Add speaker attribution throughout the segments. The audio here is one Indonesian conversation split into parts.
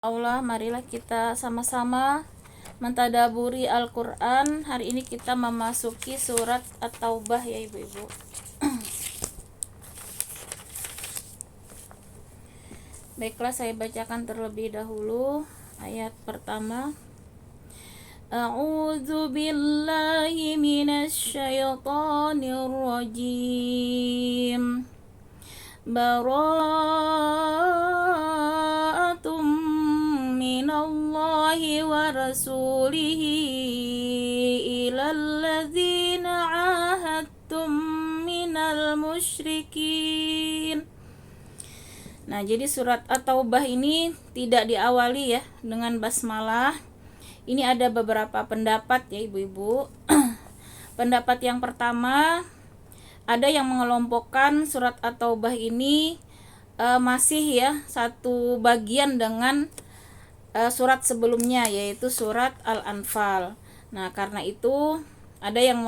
Speaker 1: Allah, marilah kita sama-sama mentadaburi Al-Quran. Hari ini kita memasuki surat At-Taubah ya ibu-ibu. Baiklah, saya bacakan terlebih dahulu ayat pertama. A'udzu billahi minasy syaithanir rajim. Bara'atum minallahi wa rasulihi ilal ladzina 'ahadtum minal musyrikin. Nah, jadi surat At-Taubah ini tidak diawali ya dengan basmalah. Ini ada beberapa pendapat ya ibu-ibu. Pendapat yang pertama, ada yang mengelompokkan surat At-Taubah ini masih ya satu bagian dengan surat sebelumnya, yaitu surat Al-Anfal. Nah, karena itu ada yang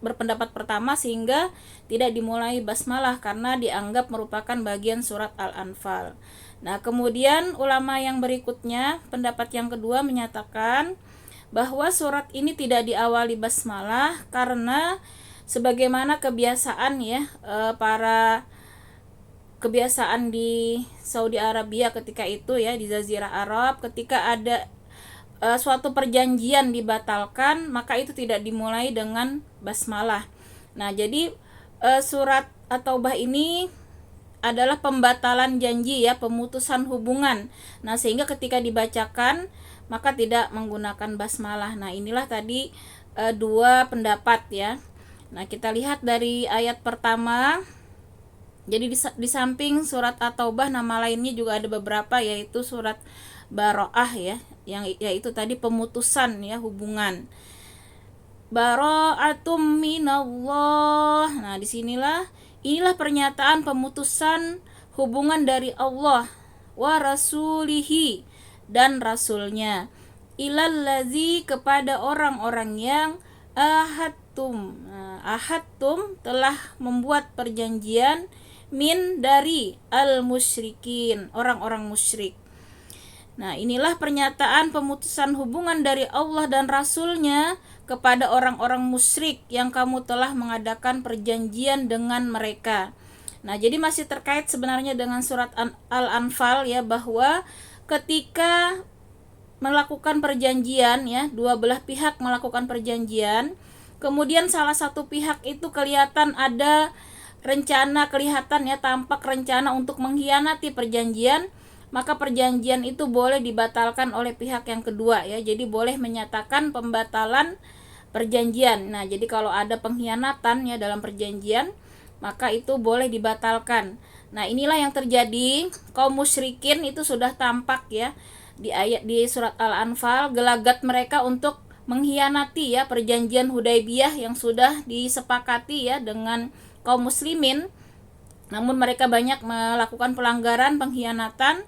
Speaker 1: berpendapat pertama sehingga tidak dimulai basmalah karena dianggap merupakan bagian surat Al-Anfal. Nah, kemudian ulama yang berikutnya, pendapat yang kedua menyatakan bahwa surat ini tidak diawali basmalah karena sebagaimana kebiasaan ya kebiasaan di Saudi Arabia ketika itu ya, di Jazirah Arab, ketika ada suatu perjanjian dibatalkan, maka itu tidak dimulai dengan basmalah. Nah, jadi surat At-Taubah ini adalah pembatalan janji ya, pemutusan hubungan. Nah, sehingga ketika dibacakan maka tidak menggunakan basmalah. Nah, inilah tadi dua pendapat ya. Nah, kita lihat dari ayat pertama. Jadi di samping surat At-Taubah, nama lainnya juga ada beberapa, yaitu surat Baro'ah ya, yang yaitu tadi pemutusan ya hubungan. Bara'atum minallah. Nah, inilah pernyataan pemutusan hubungan dari Allah wa rasulihi dan rasulnya, ilal ladzi kepada orang-orang yang ahadtum. Ahadtum telah membuat perjanjian, min dari al-musyrikin, orang-orang musyrik. Nah, inilah pernyataan pemutusan hubungan dari Allah dan Rasulnya kepada orang-orang musyrik yang kamu telah mengadakan perjanjian dengan mereka. Nah, jadi masih terkait sebenarnya dengan surat Al-Anfal ya, bahwa ketika melakukan perjanjian ya, dua belah pihak melakukan perjanjian, kemudian salah satu pihak itu kelihatan ada rencana, kelihatan ya, tampak rencana untuk mengkhianati perjanjian, maka perjanjian itu boleh dibatalkan oleh pihak yang kedua ya. Jadi boleh menyatakan pembatalan perjanjian. Nah, jadi kalau ada pengkhianatan ya dalam perjanjian, maka itu boleh dibatalkan. Nah, inilah yang terjadi. Kaum musyrikin itu sudah tampak ya di surat Al-Anfal, gelagat mereka untuk mengkhianati ya perjanjian Hudaybiyah yang sudah disepakati ya dengan kaum muslimin. Namun mereka banyak melakukan pelanggaran, pengkhianatan.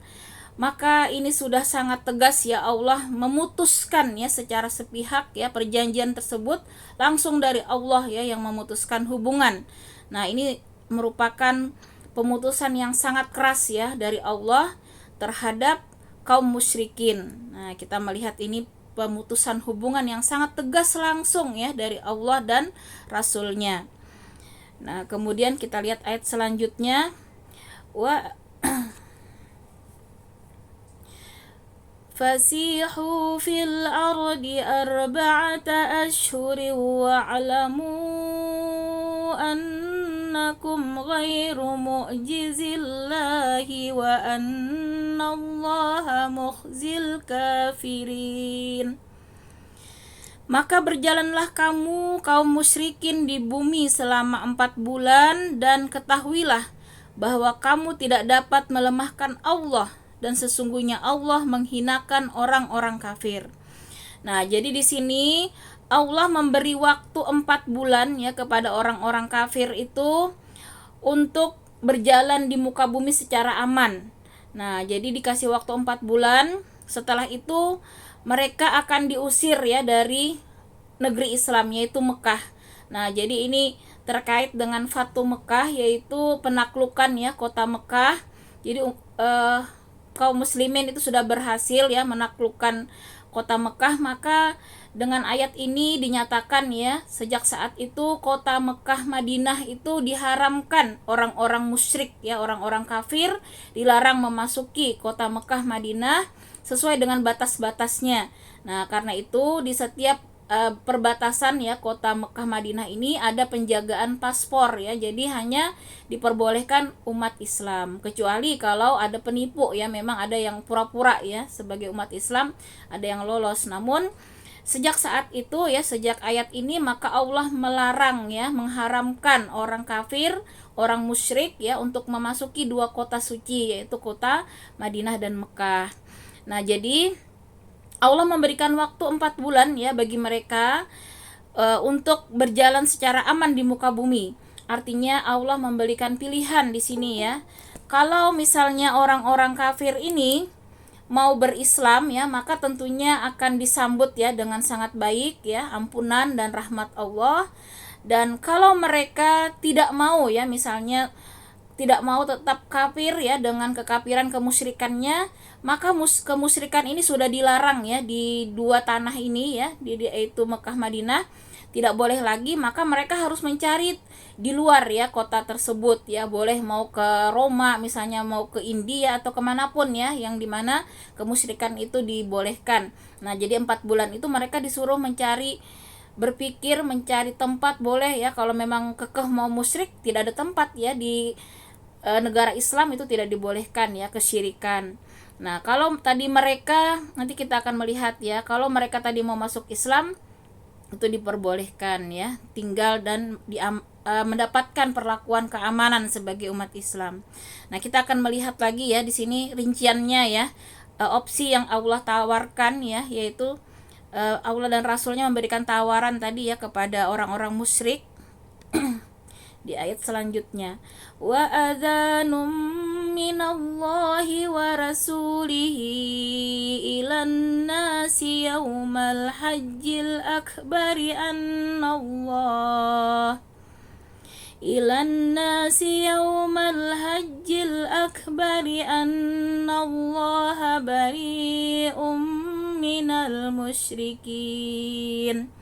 Speaker 1: Maka ini sudah sangat tegas ya, Allah memutuskan ya secara sepihak ya perjanjian tersebut langsung dari Allah ya yang memutuskan hubungan. Nah, ini merupakan pemutusan yang sangat keras ya dari Allah terhadap kaum musyrikin. Nah, kita melihat ini pemutusan hubungan yang sangat tegas langsung ya dari Allah dan Rasulnya. Nah, kemudian kita lihat ayat selanjutnya. Fasihu fil ardi arba'ata ashhurin wa'lamu annakum ghairu mu'jizillahi wa annallaha mukhzil kafirin. Maka berjalanlah kamu kaum musyrikin di bumi selama 4 bulan, dan ketahuilah bahwa kamu tidak dapat melemahkan Allah, dan sesungguhnya Allah menghinakan orang-orang kafir. Nah, jadi di sini Allah memberi waktu 4 bulan ya kepada orang-orang kafir itu untuk berjalan di muka bumi secara aman. Nah, jadi dikasih waktu 4 bulan. Setelah itu mereka akan diusir ya dari negeri Islam, yaitu Mekah. Nah, jadi ini terkait dengan Fatu Mekah, yaitu penaklukan ya kota Mekah. Jadi kaum muslimin itu sudah berhasil ya menaklukkan kota Mekah, maka dengan ayat ini dinyatakan ya, sejak saat itu kota Mekah Madinah itu diharamkan orang-orang musyrik ya, orang-orang kafir dilarang memasuki kota Mekah Madinah sesuai dengan batas-batasnya. Nah, karena itu di setiap perbatasan ya kota Mekah Madinah ini ada penjagaan paspor ya, jadi hanya diperbolehkan umat Islam, kecuali kalau ada penipu ya, memang ada yang pura-pura ya sebagai umat Islam, ada yang lolos. Namun sejak saat itu ya, sejak ayat ini, maka Allah melarang ya, mengharamkan orang kafir, orang musyrik ya untuk memasuki dua kota suci, yaitu kota Madinah dan Mekah. Nah, jadi Allah memberikan waktu 4 bulan ya bagi mereka untuk berjalan secara aman di muka bumi. Artinya Allah memberikan pilihan di sini ya. Kalau misalnya orang-orang kafir ini mau berislam ya, maka tentunya akan disambut ya dengan sangat baik ya, ampunan dan rahmat Allah. Dan kalau mereka tidak mau ya, misalnya tidak mau tetap kafir ya dengan kekafiran kemusyrikannya, maka kemusyrikan ini sudah dilarang ya di dua tanah ini ya, yaitu Mekah Madinah, tidak boleh lagi. Maka mereka harus mencari di luar ya kota tersebut ya, boleh mau ke Roma misalnya, mau ke India atau kemanapun ya, yang dimana kemusyrikan itu dibolehkan. Nah, jadi 4 bulan itu mereka disuruh berpikir mencari tempat, boleh ya, kalau memang kekeh mau musyrik tidak ada tempat ya di negara Islam itu tidak dibolehkan ya, kesyirikan. Nah, kalau tadi mereka, nanti kita akan melihat ya, kalau mereka tadi mau masuk Islam itu diperbolehkan ya, tinggal dan mendapatkan perlakuan keamanan sebagai umat Islam. Nah, kita akan melihat lagi ya di sini rinciannya ya, opsi yang Allah tawarkan ya, yaitu Allah dan Rasulnya memberikan tawaran tadi ya kepada orang-orang musyrik di ayat selanjutnya. Wa adzanum minallahi wa rasulihi ilan nasi yaumal hajjil akbari annallah ilan nasi yaumal hajjil akbari annallaha bari'um minal musyrikin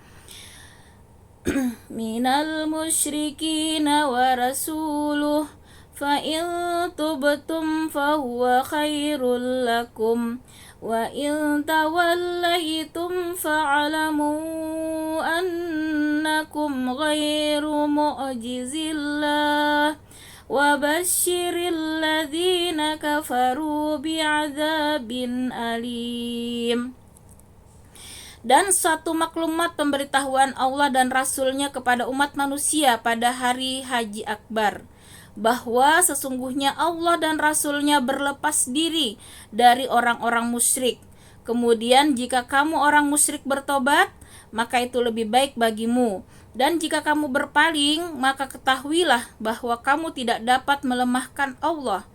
Speaker 1: minal musyrikina wa rasuluh fa in tubtum fa huwa khairul lakum wa in tawallaitum fa'alamu annakum ghairu mu'jizillah wa basyiril ladzina kafaru bi'adzabin alim. Dan suatu maklumat pemberitahuan Allah dan Rasulnya kepada umat manusia pada hari Haji Akbar, bahwa sesungguhnya Allah dan Rasulnya berlepas diri dari orang-orang musyrik. Kemudian jika kamu orang musyrik bertobat, maka itu lebih baik bagimu. Dan jika kamu berpaling, maka ketahuilah bahwa kamu tidak dapat melemahkan Allah.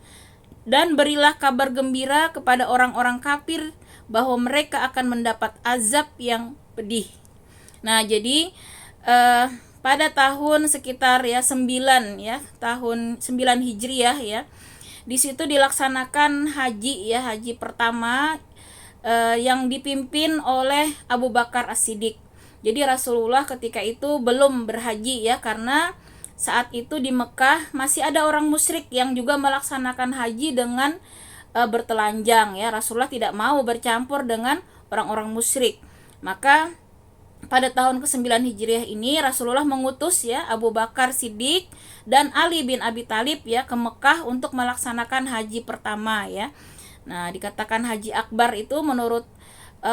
Speaker 1: Dan berilah kabar gembira kepada orang-orang kafir bahwa mereka akan mendapat azab yang pedih. Nah, jadi pada tahun sekitar ya 9 ya, tahun 9 Hijriah ya, di situ dilaksanakan haji ya, haji pertama yang dipimpin oleh Abu Bakar As-Siddiq. Jadi Rasulullah ketika itu belum berhaji ya, karena saat itu di Mekah masih ada orang musyrik yang juga melaksanakan haji dengan bertelanjang ya. Rasulullah tidak mau bercampur dengan orang-orang musyrik. Maka pada tahun ke-9 Hijriah ini Rasulullah mengutus ya Abu Bakar Siddiq dan Ali bin Abi Thalib ya ke Mekah untuk melaksanakan haji pertama ya. Nah, dikatakan haji akbar itu menurut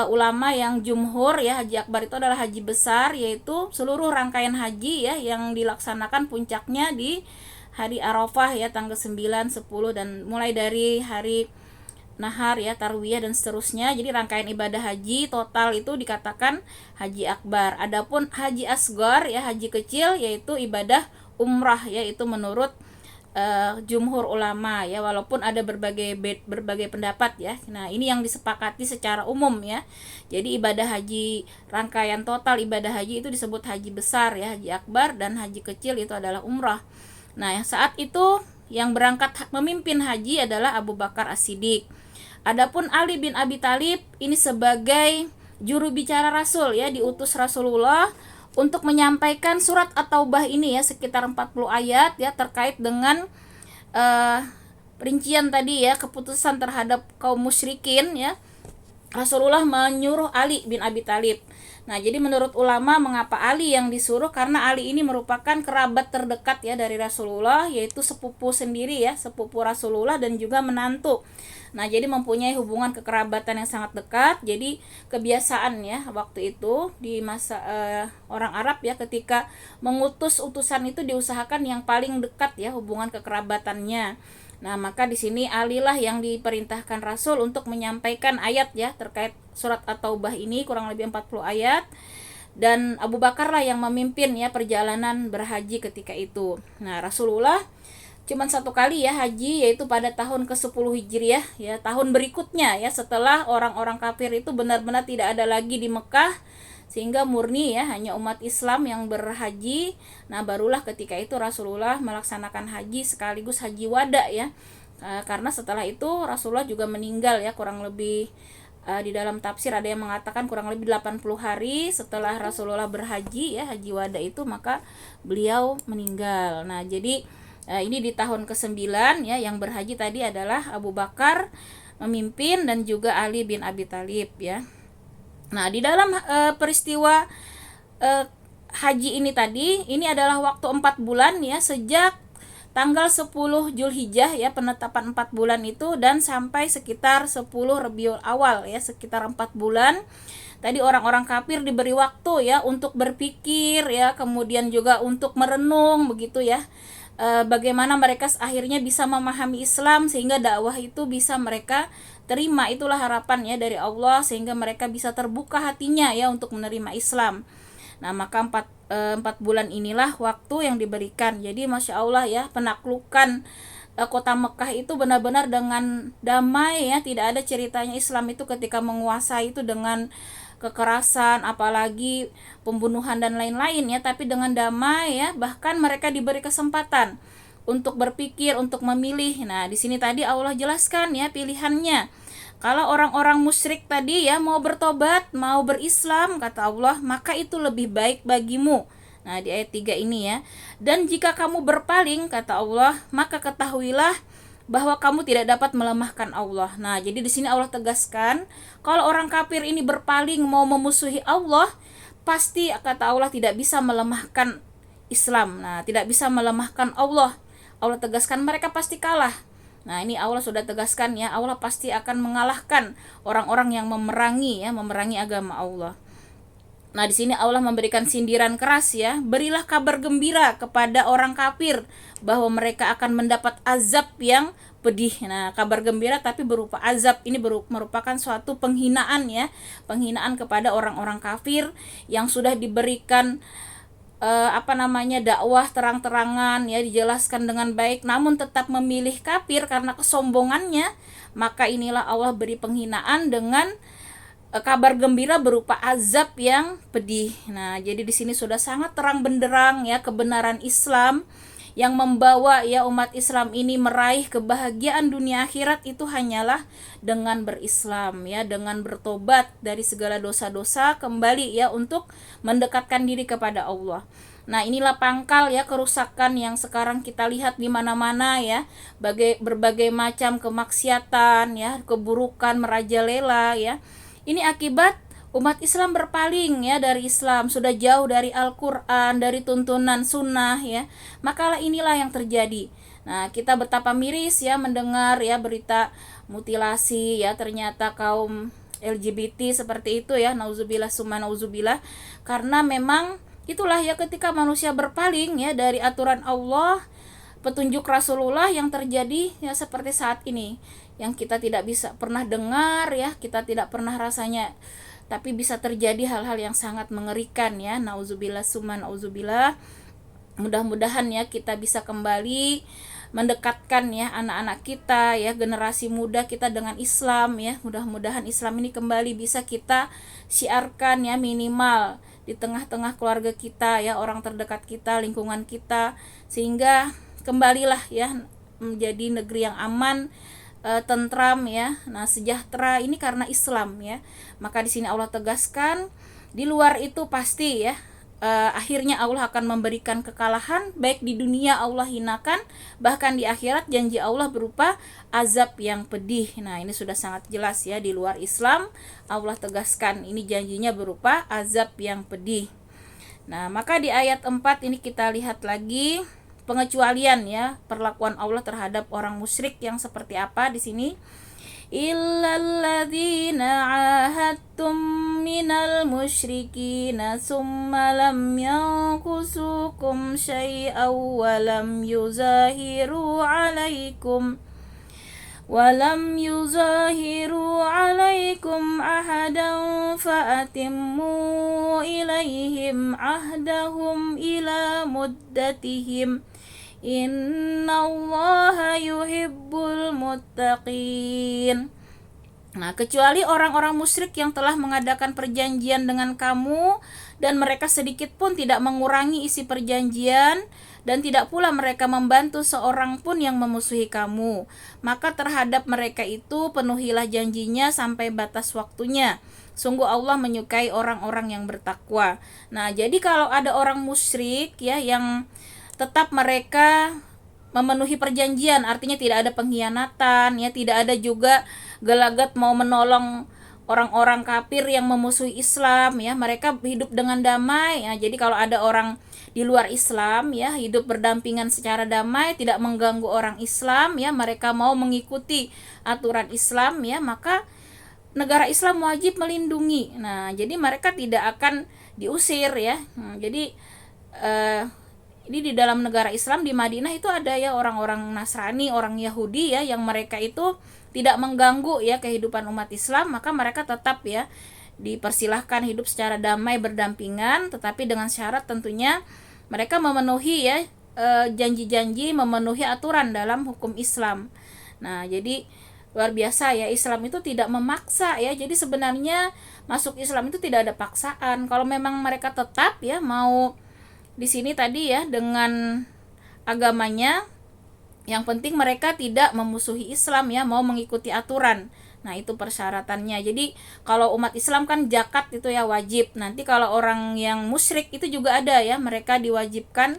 Speaker 1: ulama yang jumhur ya, haji akbar itu adalah haji besar, yaitu seluruh rangkaian haji ya yang dilaksanakan puncaknya di hari Arafah ya, tanggal 9, 10 dan mulai dari hari Nahar ya, Tarwiyah dan seterusnya. Jadi rangkaian ibadah haji total itu dikatakan haji akbar. Adapun haji asgar ya, haji kecil, yaitu ibadah umrah ya, itu menurut jumhur ulama ya, walaupun ada berbagai pendapat ya. Nah, ini yang disepakati secara umum ya. Jadi ibadah haji, rangkaian total ibadah haji itu disebut haji besar ya, haji akbar, dan haji kecil itu adalah umrah. Nah, saat itu yang berangkat memimpin haji adalah Abu Bakar As-Siddiq. Adapun Ali bin Abi Thalib ini sebagai juru bicara Rasul ya, diutus Rasulullah untuk menyampaikan surat At-Taubah ini ya, sekitar 40 ayat ya, terkait dengan rincian tadi ya, keputusan terhadap kaum musyrikin ya. Rasulullah menyuruh Ali bin Abi Thalib. Nah, jadi menurut ulama mengapa Ali yang disuruh? Karena Ali ini merupakan kerabat terdekat ya dari Rasulullah, yaitu sepupu sendiri ya, sepupu Rasulullah dan juga menantu. Nah, jadi mempunyai hubungan kekerabatan yang sangat dekat. Jadi kebiasaan ya waktu itu di masa orang Arab ya, ketika mengutus utusan itu diusahakan yang paling dekat ya hubungan kekerabatannya. Nah, maka di sini Ali lah yang diperintahkan Rasul untuk menyampaikan ayat ya terkait surat At-Taubah ini, kurang lebih 40 ayat. Dan Abu Bakar lah yang memimpin ya perjalanan berhaji ketika itu. Nah, Rasulullah cuman satu kali ya haji, yaitu pada tahun ke-10 Hijriah ya, tahun berikutnya ya, setelah orang-orang kafir itu benar-benar tidak ada lagi di Mekah, sehingga murni ya hanya umat Islam yang berhaji. Nah, barulah ketika itu Rasulullah melaksanakan haji sekaligus haji wada ya, karena setelah itu Rasulullah juga meninggal ya, kurang lebih di dalam tafsir ada yang mengatakan kurang lebih 80 hari setelah Rasulullah berhaji ya, haji wada itu, maka beliau meninggal. Nah, jadi ini di tahun ke-9 ya, yang berhaji tadi adalah Abu Bakar memimpin dan juga Ali bin Abi Thalib ya. Nah, di dalam peristiwa haji ini tadi, ini adalah waktu 4 bulan ya, sejak tanggal 10 Zulhijjah ya, penetapan 4 bulan itu, dan sampai sekitar 10 Rabiul Awal ya, sekitar 4 bulan. Tadi orang-orang kafir diberi waktu ya untuk berpikir ya, kemudian juga untuk merenung begitu ya. Bagaimana mereka akhirnya bisa memahami Islam sehingga dakwah itu bisa mereka terima. Itulah harapan ya dari Allah, sehingga mereka bisa terbuka hatinya ya untuk menerima Islam. Nah, maka 4 bulan inilah waktu yang diberikan. Jadi Masya Allah ya, penaklukan kota Mekah itu benar-benar dengan damai ya. Tidak ada ceritanya Islam itu ketika menguasai itu dengan kekerasan, apalagi pembunuhan dan lain-lain ya, tapi dengan damai ya. Bahkan mereka diberi kesempatan untuk berpikir, untuk memilih. Nah, di sini tadi Allah jelaskan ya pilihannya. Kalau orang-orang musyrik tadi ya mau bertobat, mau berislam, kata Allah, maka itu lebih baik bagimu. Nah, di ayat 3 ini ya. Dan jika kamu berpaling, kata Allah, maka ketahuilah bahwa kamu tidak dapat melemahkan Allah. Nah, jadi di sini Allah tegaskan, kalau orang kafir ini berpaling mau memusuhi Allah, pasti kata Allah tidak bisa melemahkan Islam. Nah, tidak bisa melemahkan Allah. Allah tegaskan mereka pasti kalah. Nah, ini Allah sudah tegaskan ya, Allah pasti akan mengalahkan orang-orang yang memerangi agama Allah. Nah, di sini Allah memberikan sindiran keras ya, berilah kabar gembira kepada orang kafir bahwa mereka akan mendapat azab yang pedih. Nah, kabar gembira tapi berupa azab, ini merupakan suatu penghinaan ya, penghinaan kepada orang-orang kafir yang sudah diberikan dakwah terang-terangan ya, dijelaskan dengan baik, namun tetap memilih kafir karena kesombongannya. Maka inilah Allah beri penghinaan dengan kabar gembira berupa azab yang pedih. Nah, jadi di sini sudah sangat terang benderang ya kebenaran Islam yang membawa ya umat Islam ini meraih kebahagiaan dunia akhirat itu hanyalah dengan berislam ya, dengan bertobat dari segala dosa-dosa, kembali ya untuk mendekatkan diri kepada Allah. Nah, inilah pangkal ya kerusakan yang sekarang kita lihat di mana-mana ya, berbagai macam kemaksiatan ya, keburukan merajalela ya. Ini akibat umat Islam berpaling ya dari Islam, sudah jauh dari Al-Quran, dari tuntunan sunnah ya. Makalah inilah yang terjadi. Nah, kita betapa miris ya mendengar ya berita mutilasi ya, ternyata kaum LGBT seperti itu ya, nauzubillah summa nauzubillah. Karena memang itulah ya, ketika manusia berpaling ya dari aturan Allah, petunjuk Rasulullah, yang terjadi ya seperti saat ini, yang kita tidak bisa pernah dengar ya, kita tidak pernah rasanya, tapi bisa terjadi hal-hal yang sangat mengerikan ya, nauzubillah summa nauzubillah. Mudah-mudahan ya kita bisa kembali mendekatkan ya anak-anak kita ya, generasi muda kita dengan Islam ya. Mudah-mudahan Islam ini kembali bisa kita syiarkan ya, minimal di tengah-tengah keluarga kita ya, orang terdekat kita, lingkungan kita, sehingga kembalilah ya menjadi negeri yang aman, tentram ya. Nah, sejahtera ini karena Islam ya. Maka di sini Allah tegaskan, di luar itu pasti ya akhirnya Allah akan memberikan kekalahan, baik di dunia Allah hinakan, bahkan di akhirat janji Allah berupa azab yang pedih. Nah, ini sudah sangat jelas ya, di luar Islam Allah tegaskan ini janjinya berupa azab yang pedih. Nah, maka di ayat 4 ini kita lihat lagi pengecualian ya, perlakuan Allah terhadap orang musyrik yang seperti apa di sini. Illalladzina ahadtum minal musyrikina summa lam yankusukum syai'aw wa lam yuzahiru alaikum ahadan fa'atimmu ilaihim ahdahum ila muddatihim innallaha yuhibbul muttaqin. Nah, kecuali orang-orang musyrik yang telah mengadakan perjanjian dengan kamu dan mereka sedikit pun tidak mengurangi isi perjanjian dan tidak pula mereka membantu seorang pun yang memusuhi kamu, maka terhadap mereka itu penuhilah janjinya sampai batas waktunya. Sungguh Allah menyukai orang-orang yang bertakwa. Nah, jadi kalau ada orang musyrik ya yang tetap mereka memenuhi perjanjian, artinya tidak ada pengkhianatan ya, tidak ada juga gelagat mau menolong orang-orang kafir yang memusuhi Islam ya, mereka hidup dengan damai ya. Jadi kalau ada orang di luar Islam ya hidup berdampingan secara damai, tidak mengganggu orang Islam ya, mereka mau mengikuti aturan Islam ya, maka negara Islam wajib melindungi. Nah, jadi mereka tidak akan diusir ya. Jadi ini di dalam negara Islam di Madinah itu ada ya orang-orang Nasrani, orang Yahudi ya, yang mereka itu tidak mengganggu ya kehidupan umat Islam, maka mereka tetap ya dipersilahkan hidup secara damai berdampingan, tetapi dengan syarat tentunya mereka memenuhi ya janji-janji, memenuhi aturan dalam hukum Islam. Nah, jadi luar biasa ya, Islam itu tidak memaksa ya. Jadi sebenarnya masuk Islam itu tidak ada paksaan. Kalau memang mereka tetap ya mau di sini tadi ya dengan agamanya, yang penting mereka tidak memusuhi Islam ya, mau mengikuti aturan. Nah, itu persyaratannya. Jadi kalau umat Islam kan zakat itu ya wajib. Nanti kalau orang yang musyrik itu juga ada ya, mereka diwajibkan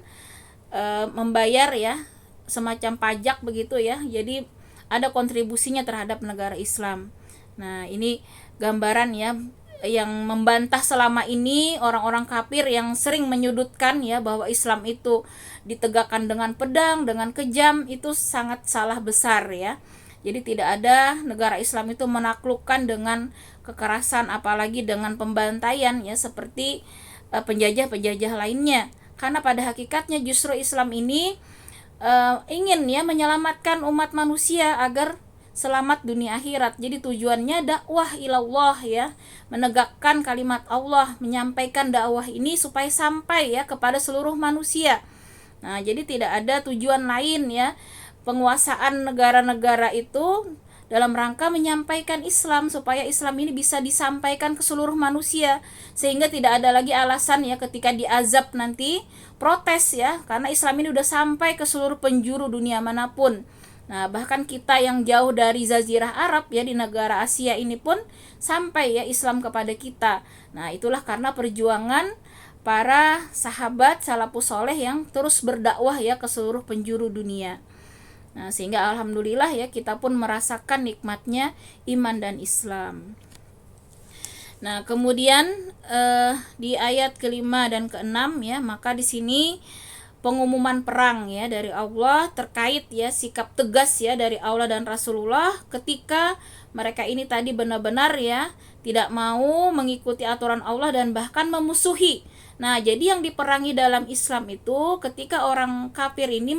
Speaker 1: membayar ya semacam pajak begitu ya. Jadi ada kontribusinya terhadap negara Islam. Nah, ini gambaran ya yang membantah selama ini orang-orang kafir yang sering menyudutkan ya bahwa Islam itu ditegakkan dengan pedang, dengan kejam, itu sangat salah besar ya. Jadi tidak ada negara Islam itu menaklukkan dengan kekerasan, apalagi dengan pembantaian ya seperti penjajah-penjajah lainnya. Karena pada hakikatnya justru Islam ini ingin ya menyelamatkan umat manusia agar selamat dunia akhirat. Jadi tujuannya dakwah ilallah ya, menegakkan kalimat Allah, menyampaikan dakwah ini supaya sampai ya kepada seluruh manusia. Nah, jadi tidak ada tujuan lain ya penguasaan negara-negara itu dalam rangka menyampaikan Islam, supaya Islam ini bisa disampaikan ke seluruh manusia, sehingga tidak ada lagi alasan ya ketika diazab nanti protes ya, karena Islam ini udah sampai ke seluruh penjuru dunia manapun. Nah, bahkan kita yang jauh dari Jazirah Arab ya, di negara Asia ini pun sampai ya Islam kepada kita. Nah, itulah karena perjuangan para sahabat salafus soleh yang terus berdakwah ya ke seluruh penjuru dunia. Nah, sehingga alhamdulillah ya kita pun merasakan nikmatnya iman dan Islam. Nah, kemudian di ayat ke-5 dan ke-6 ya, maka di sini pengumuman perang ya dari Allah terkait ya sikap tegas ya dari Allah dan Rasulullah ketika mereka ini tadi benar-benar ya tidak mau mengikuti aturan Allah dan bahkan memusuhi. Nah, jadi yang diperangi dalam Islam itu ketika orang kafir ini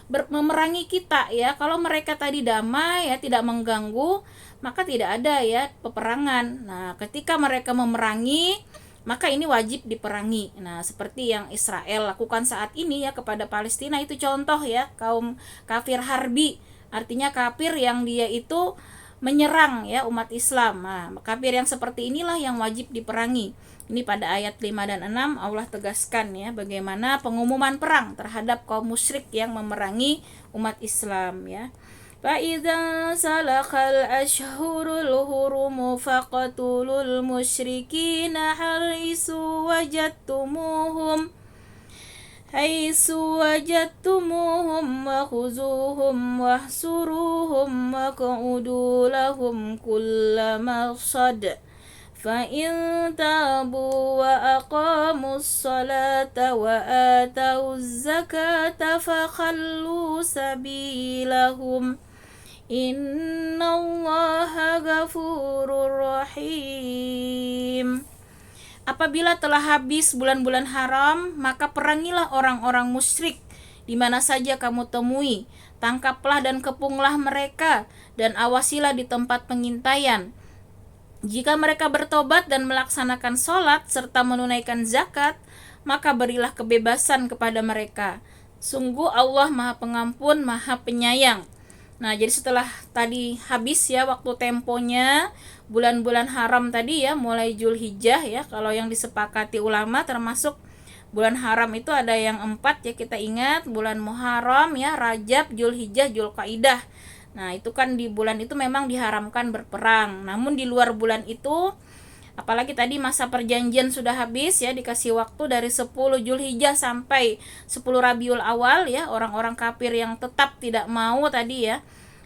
Speaker 1: memerangi kita ya, kalau mereka tadi damai ya tidak mengganggu, maka tidak ada ya peperangan. Nah, ketika mereka memerangi, maka ini wajib diperangi. Nah, seperti yang Israel lakukan saat ini ya kepada Palestina, itu contoh ya kaum kafir harbi, artinya kafir yang dia itu menyerang ya umat Islam. Nah, kafir yang seperti inilah yang wajib diperangi. Ini pada ayat 5 dan 6 Allah tegaskan ya bagaimana pengumuman perang terhadap kaum musyrik yang memerangi umat Islam ya. فإذا انسلخ الأشهر الحرم فاقتلوا المشركين حيث وجدتموهم وخذوهم واحصروهم واقعدوا لهم كل مرصد فإن تابوا وأقاموا الصلاة وآتوا الزكاة فخلوا سبيلهم إن الله غفور رحيم. Apabila telah habis bulan-bulan haram, maka perangilah orang-orang musyrik di mana saja kamu temui. Tangkaplah dan kepunglah mereka, dan awasilah di tempat pengintaian. Jika mereka bertobat dan melaksanakan sholat serta menunaikan zakat, maka berilah kebebasan kepada mereka. Sungguh Allah Maha Pengampun, Maha Penyayang. Nah, jadi setelah tadi habis ya waktu temponya bulan-bulan haram tadi ya, mulai Zulhijjah ya, kalau yang disepakati ulama termasuk bulan haram itu ada yang 4 ya, kita ingat bulan Muharram ya, Rajab, Zulhijjah, Zulqaidah. Nah, itu kan di bulan itu memang diharamkan berperang. Namun di luar bulan itu, apalagi tadi masa perjanjian sudah habis ya, dikasih waktu dari 10 Zulhijjah sampai 10 Rabiul Awal ya, orang-orang kafir yang tetap tidak mau tadi ya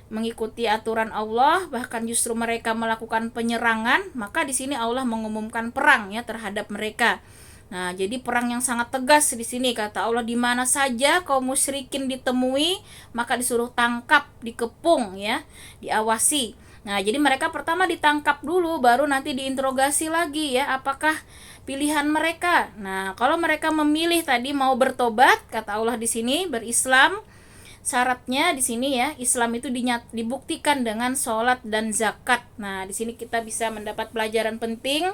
Speaker 1: mengikuti aturan Allah, bahkan justru mereka melakukan penyerangan, maka di sini Allah mengumumkan perang ya terhadap mereka. Nah, jadi perang yang sangat tegas di sini, kata Allah, di mana saja kaum musyrikin ditemui, maka disuruh tangkap, dikepung ya, diawasi. Nah, jadi mereka pertama ditangkap dulu, baru nanti diinterogasi lagi ya, apakah pilihan mereka. Nah, kalau mereka memilih tadi mau bertobat, kata Allah di sini, berislam, syaratnya di sini ya, Islam itu dibuktikan dengan sholat dan zakat. Nah, di sini kita bisa mendapat pelajaran penting.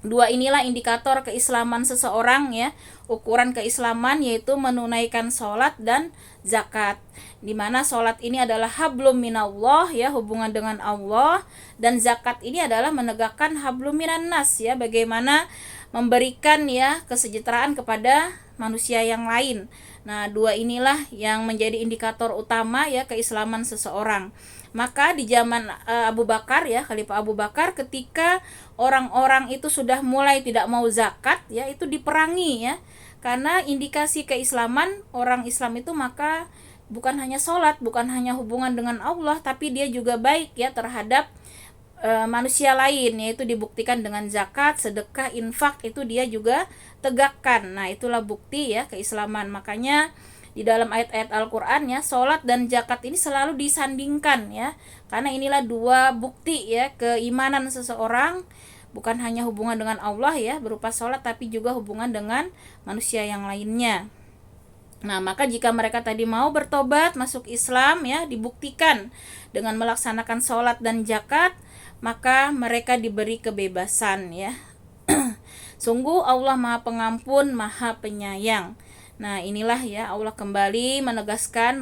Speaker 1: Dua inilah indikator keislaman seseorang ya. Ukuran keislaman yaitu menunaikan sholat dan zakat. Dimana sholat ini adalah hablum minallah ya, hubungan dengan Allah, dan zakat ini adalah menegakkan hablum minan nas ya, bagaimana memberikan ya kesejahteraan kepada manusia yang lain. Nah, dua inilah yang menjadi indikator utama ya keislaman seseorang. Maka di zaman Abu Bakar ya, Khalifah Abu Bakar, ketika orang-orang itu sudah mulai tidak mau zakat ya, itu diperangi ya. Karena indikasi keislaman orang Islam itu maka bukan hanya sholat, bukan hanya hubungan dengan Allah, tapi dia juga baik ya terhadap manusia lain, yaitu dibuktikan dengan zakat, sedekah, infak, itu dia juga tegakkan. Nah, itulah bukti ya keislaman. Makanya di dalam ayat-ayat Al-Qur'an ya, sholat dan zakat ini selalu disandingkan ya, karena inilah dua bukti ya keimanan seseorang, bukan hanya hubungan dengan Allah ya berupa sholat, tapi juga hubungan dengan manusia yang lainnya. Nah, maka jika mereka tadi mau bertobat masuk Islam ya, dibuktikan dengan melaksanakan sholat dan zakat, maka mereka diberi kebebasan ya. Sungguh Allah Maha Pengampun, Maha Penyayang. Nah, inilah ya Allah kembali menegaskan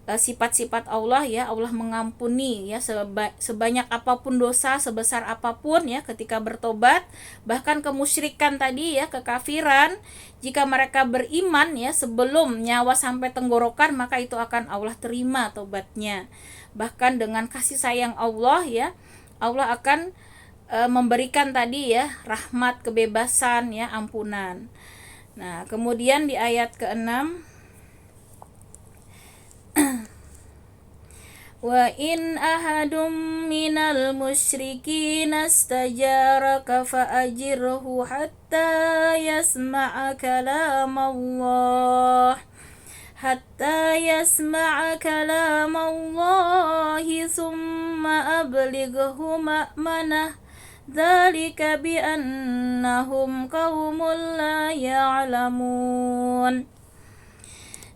Speaker 1: sifat-sifat Allah ya. Allah mengampuni ya sebanyak apapun dosa, sebesar apapun ya ketika bertobat. Bahkan kemusyrikan tadi ya, kekafiran, jika mereka beriman ya sebelum nyawa sampai tenggorokan, maka itu akan Allah terima tobatnya. Bahkan dengan kasih sayang Allah ya, Allah akan memberikan tadi ya rahmat, kebebasan ya, ampunan. Nah, kemudian di ayat ke-6, wa in ahadum minal musyrikin astajaraka fa'ajirhu hatta yasma'a kalam Allah summa ablighu ma'manah dzalika bi annahum qaumul la ya'lamun.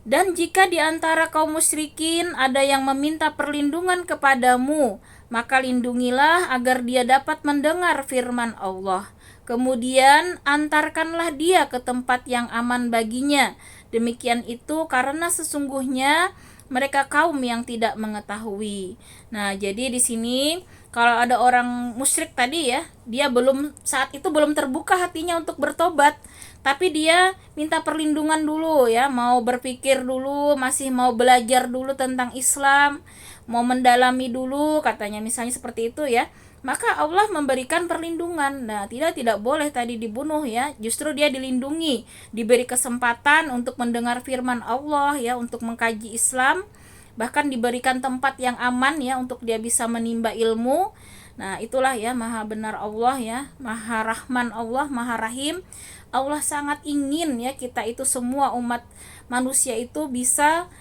Speaker 1: Dan jika di antara kaum musyrikin ada yang meminta perlindungan kepadamu, maka lindungilah agar dia dapat mendengar firman Allah. Kemudian antarkanlah dia ke tempat yang aman baginya. Demikian itu karena sesungguhnya mereka kaum yang tidak mengetahui. Nah, jadi di sini kalau ada orang musyrik tadi ya, dia saat itu belum terbuka hatinya untuk bertobat, tapi dia minta perlindungan dulu ya, mau berpikir dulu, masih mau belajar dulu tentang Islam, mau mendalami dulu katanya, misalnya seperti itu ya, maka Allah memberikan perlindungan. Nah, tidak boleh tadi dibunuh ya, justru dia dilindungi, diberi kesempatan untuk mendengar firman Allah ya, untuk mengkaji Islam, bahkan diberikan tempat yang aman ya untuk dia bisa menimba ilmu. Nah, itulah ya maha benar Allah ya, maha rahman Allah, maha rahim. Allah sangat ingin ya kita itu semua umat manusia itu bisa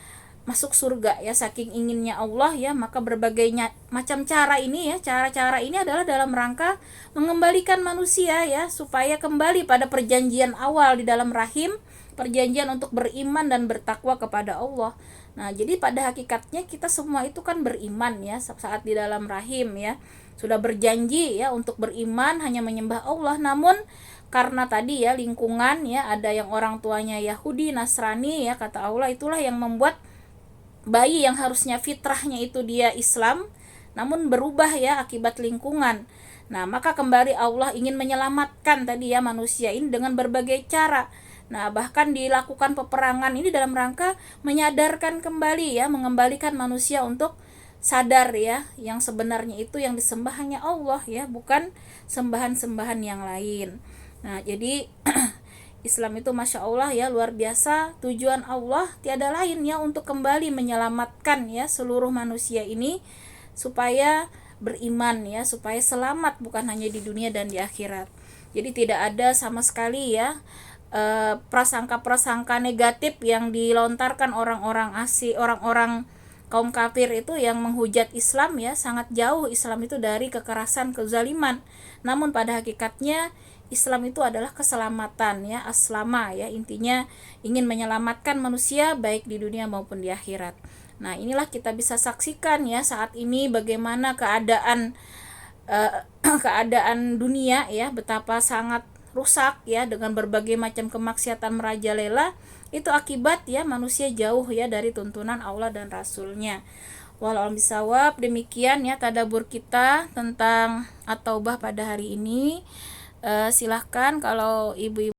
Speaker 1: masuk surga ya, saking inginnya Allah ya, maka berbagai macam cara ini ya, cara-cara ini adalah dalam rangka mengembalikan manusia ya, supaya kembali pada perjanjian awal di dalam rahim, perjanjian untuk beriman dan bertakwa kepada Allah. Nah, jadi pada hakikatnya kita semua itu kan beriman ya, saat di dalam rahim ya, sudah berjanji ya untuk beriman, hanya menyembah Allah, namun karena tadi ya lingkungan ya, ada yang orang tuanya Yahudi, Nasrani ya, kata Allah itulah yang membuat bayi yang harusnya fitrahnya itu dia Islam, namun berubah ya akibat lingkungan. Nah, maka kembali Allah ingin menyelamatkan tadi ya manusia ini dengan berbagai cara. Nah, bahkan dilakukan peperangan ini dalam rangka menyadarkan kembali ya, mengembalikan manusia untuk sadar ya, yang sebenarnya itu yang disembah hanya Allah ya, bukan sembahan-sembahan yang lain. Nah, jadi Islam itu Masya Allah ya, luar biasa. Tujuan Allah tiada lain ya untuk kembali menyelamatkan ya seluruh manusia ini, supaya beriman ya, supaya selamat bukan hanya di dunia dan di akhirat. Jadi tidak ada sama sekali ya prasangka-prasangka negatif yang dilontarkan orang-orang asing, orang-orang kaum kafir itu yang menghujat Islam ya. Sangat jauh Islam itu dari kekerasan, kezaliman. Namun pada hakikatnya Islam itu adalah keselamatan ya, aslama ya, intinya ingin menyelamatkan manusia baik di dunia maupun di akhirat. Nah, inilah kita bisa saksikan ya saat ini bagaimana keadaan keadaan dunia ya, betapa sangat rusak ya dengan berbagai macam kemaksiatan merajalela. Itu akibat ya manusia jauh ya dari tuntunan Allah dan Rasulnya. Walau bisawab, demikian ya tadabbur kita tentang at-taubah pada hari ini. Silahkan kalau ibu-ibu